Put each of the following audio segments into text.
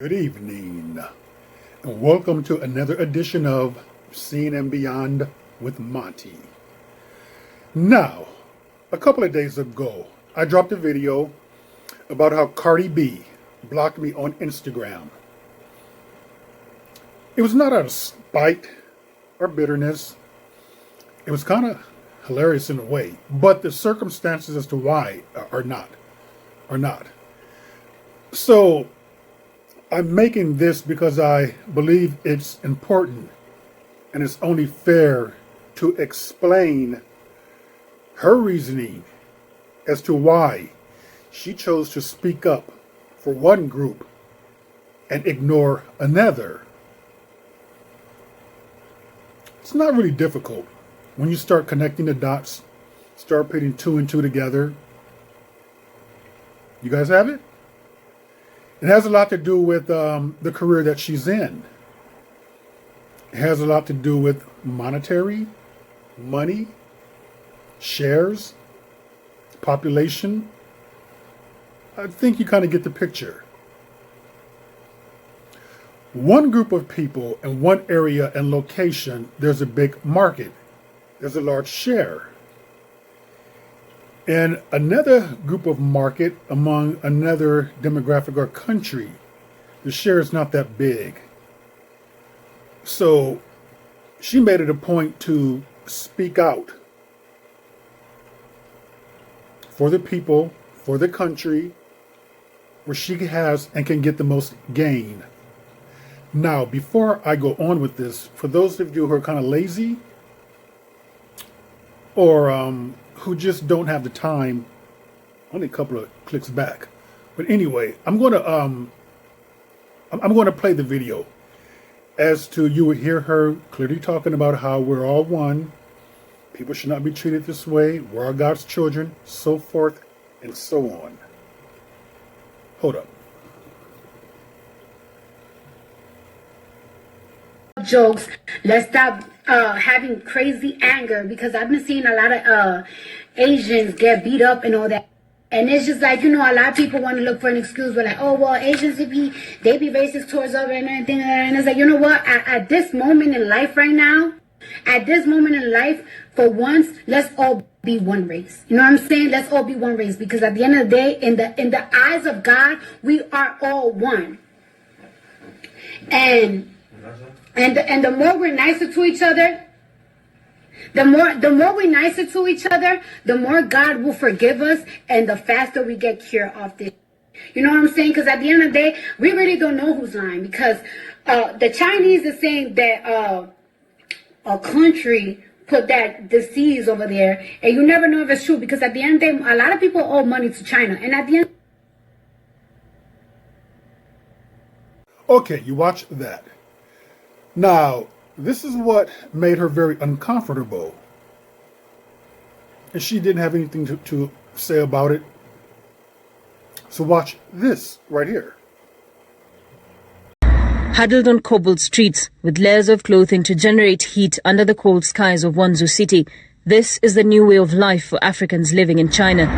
Good evening, and welcome to another edition of Seen and Beyond with Monty. Now, a couple of days ago, I dropped a video about how Cardi B blocked me on Instagram. It was not out of spite or bitterness. It was kind of hilarious in a way, but the circumstances as to why are not. So, I'm making this because I believe it's important and it's only fair to explain her reasoning as to why she chose to speak up for one group and ignore another. It's not really difficult when you start connecting the dots, start putting two and two together. You guys have it? It has a lot to do with the career that she's in. It has a lot to do with monetary, money, shares, population. I think you kind of get the picture. One group of people in one area and location, there's a big market. There's a large share. And another group of market among another demographic or country, the share is not that big. So she made it a point to speak out for the people, for the country, where she has and can get the most gain. Now, before I go on with this, for those of you who are kind of lazy or who just don't have the time, only a couple of clicks back. But anyway, I'm going to play the video as to you would hear her clearly talking about how we're all one. People should not be treated this way. We're all God's children, so forth and so on. Hold up. Jokes. Let's stop having crazy anger, because I've been seeing a lot of Asians get beat up and all that. And it's just like, a lot of people want to look for an excuse. We're like, oh, well, Asians, they be racist towards us and everything. And it's like, you know what? At this moment in life right now, for once, let's all be one race. You know what I'm saying? Let's all be one race, because at the end of the day, in the eyes of God, we are all one. And the more we're nicer to each other, the more we're nicer to each other, the more God will forgive us, and the faster we get cured off this. You know what I'm saying? Because at the end of the day, we really don't know who's lying, because the Chinese are saying that a country put that disease over there, and you never know if it's true, because at the end of the day, a lot of people owe money to China, and at the end. Okay, you watch that. Now, this is what made her very uncomfortable. And she didn't have anything to say about it. So watch this right here. Huddled on cobbled streets with layers of clothing to generate heat under the cold skies of Wanzhou city, this is the new way of life for Africans living in China.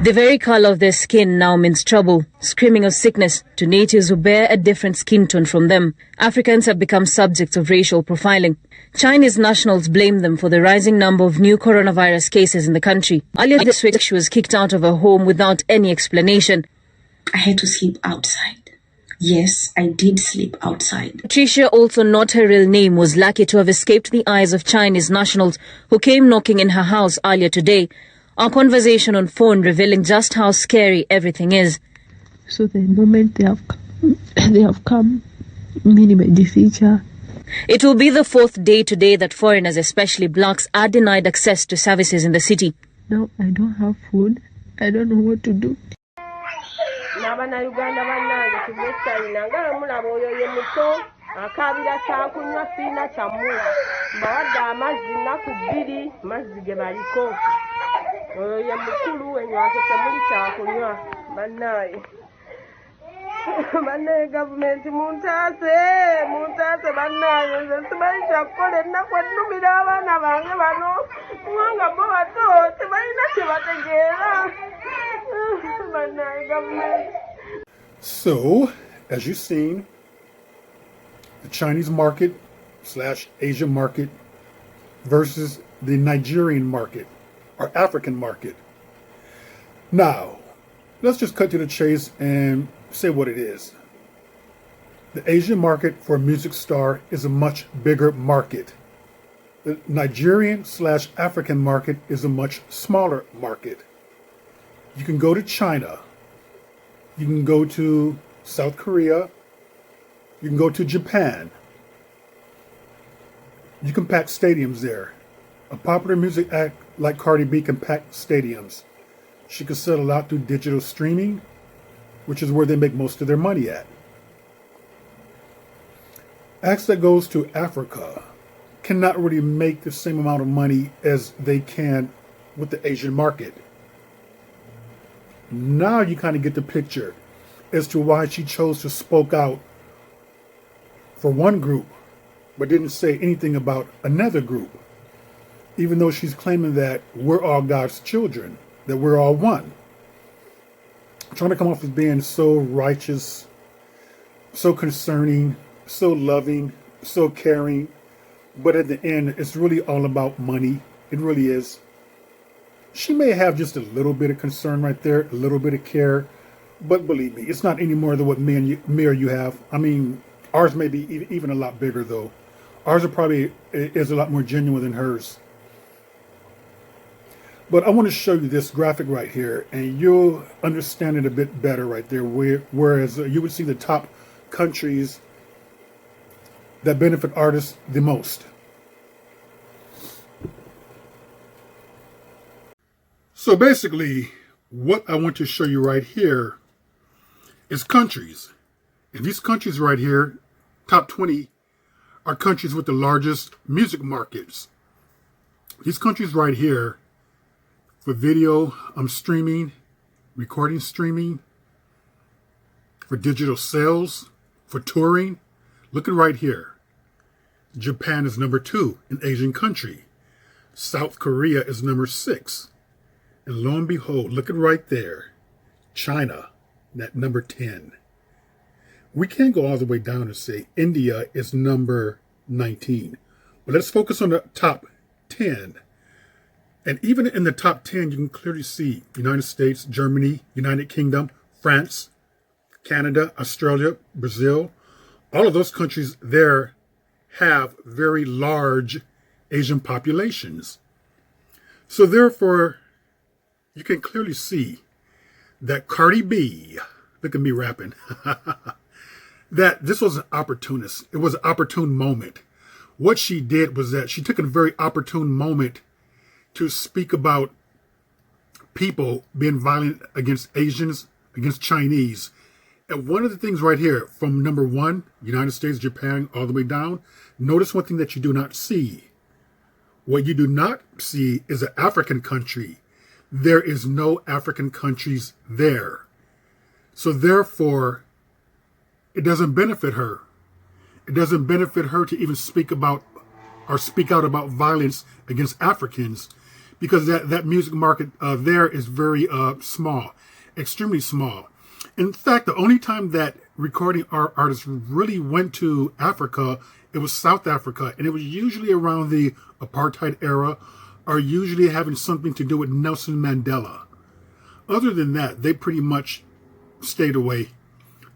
The very color of their skin now means trouble, screaming of sickness to natives who bear a different skin tone from them. Africans have become subjects of racial profiling. Chinese nationals blame them for the rising number of new coronavirus cases in the country. Earlier this week, she was kicked out of her home without any explanation. I had to sleep outside. Yes, I did sleep outside. Patricia, also not her real name, was lucky to have escaped the eyes of Chinese nationals who came knocking in her house earlier today. Our conversation on phone revealing just how scary everything is. So the moment they have come, minimum the feature. It will be the fourth day today that foreigners, especially blacks, are denied access to services in the city. Now I don't have food. I don't know what to do. Akabira kyakunywa sina kyamula mbawadde amazzi nnaku bbiri mazzi ge baliko oyo ye mukulu enywako temuli kyakunywa bannaaye bannaye gavumenti muntaase bannaaye nze simanyi kyakukola ennaku ennumira abaana bange bano kubanga bo bato tebalina kye bategeera bannaye gavumenti So, as you've seen, the Chinese market / Asian market versus the Nigerian market or African market. Now, let's just cut to the chase and say what it is. The Asian market for a music star is a much bigger market. The Nigerian / African market is a much smaller market. You can go to China. You can go to South Korea. You can go to Japan. You can pack stadiums there. A popular music act like Cardi B can pack stadiums. She can sell a lot through digital streaming, which is where they make most of their money at. Acts that goes to Africa cannot really make the same amount of money as they can with the Asian market. Now you kind of get the picture as to why she chose to spoke out for one group, but didn't say anything about another group, even though she's claiming that we're all God's children, that we're all one. Trying to come off as being so righteous, so concerning, so loving, so caring, but at the end, it's really all about money. It really is. She may have just a little bit of concern right there, a little bit of care, but believe me, it's not any more than what me or you have. I mean, ours may be even a lot bigger, though. Ours is a lot more genuine than hers. But I want to show you this graphic right here, and you'll understand it a bit better right there, whereas you would see the top countries that benefit artists the most. So basically, what I want to show you right here is countries. And these countries right here, top 20, are countries with the largest music markets. These countries right here, for video, streaming, recording streaming, for digital sales, for touring, look at right here. Japan is number 2, an Asian country. South Korea is number 6. And lo and behold, look at right there, China, at number 10. We can't go all the way down and say India is number 19. But let's focus on the top 10. And even in the top 10, you can clearly see United States, Germany, United Kingdom, France, Canada, Australia, Brazil. All of those countries there have very large Asian populations. So therefore, you can clearly see that Cardi B, look at me rapping, that this was an opportunist. It was an opportune moment. What she did was that she took a very opportune moment to speak about people being violent against Asians, against Chinese. And one of the things right here, from number 1, United States, Japan, all the way down, notice one thing that you do not see. What you do not see is an African country. There is no African countries there. So therefore, it doesn't benefit her. It doesn't benefit her to even speak about or speak out about violence against Africans, because that music market there is very small, extremely small. In fact, the only time that recording artists really went to Africa, it was South Africa, and it was usually around the apartheid era, or usually having something to do with Nelson Mandela. Other than that, they pretty much stayed away.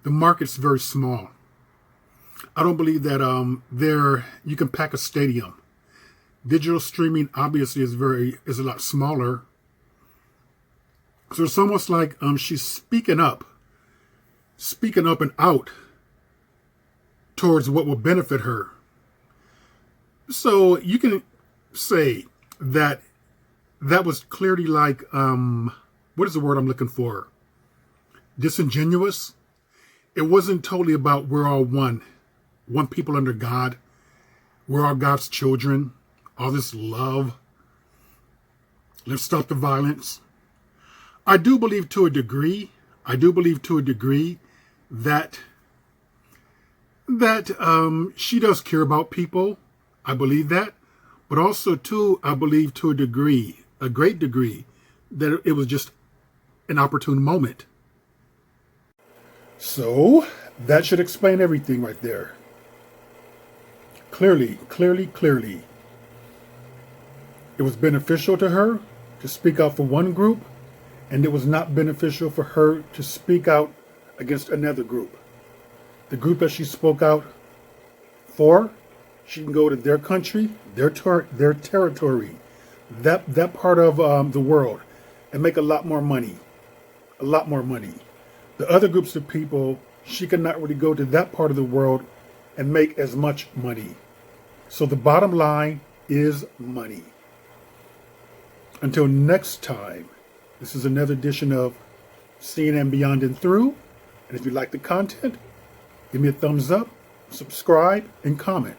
The market's very small. I don't believe that there you can pack a stadium. Digital streaming obviously is a lot smaller. So it's almost like she's speaking up and out towards what will benefit her. So you can say that was clearly like, what is the word I'm looking for? Disingenuous. It wasn't totally about we're all one people under God. We're all God's children. All this love. Let's stop the violence. I do believe to a degree that she does care about people. I believe that. But also, too, I believe to a great degree, that it was just an opportune moment. So that should explain everything right there. Clearly. It was beneficial to her to speak out for one group, and it was not beneficial for her to speak out against another group. The group that she spoke out for, she can go to their country, their territory, that part of the world, and make a lot more money. The other groups of people, she cannot really go to that part of the world and make as much money. So the bottom line is money. Until next time, this is another edition of CNN Beyond and Through. And if you like the content, give me a thumbs up, subscribe, and comment.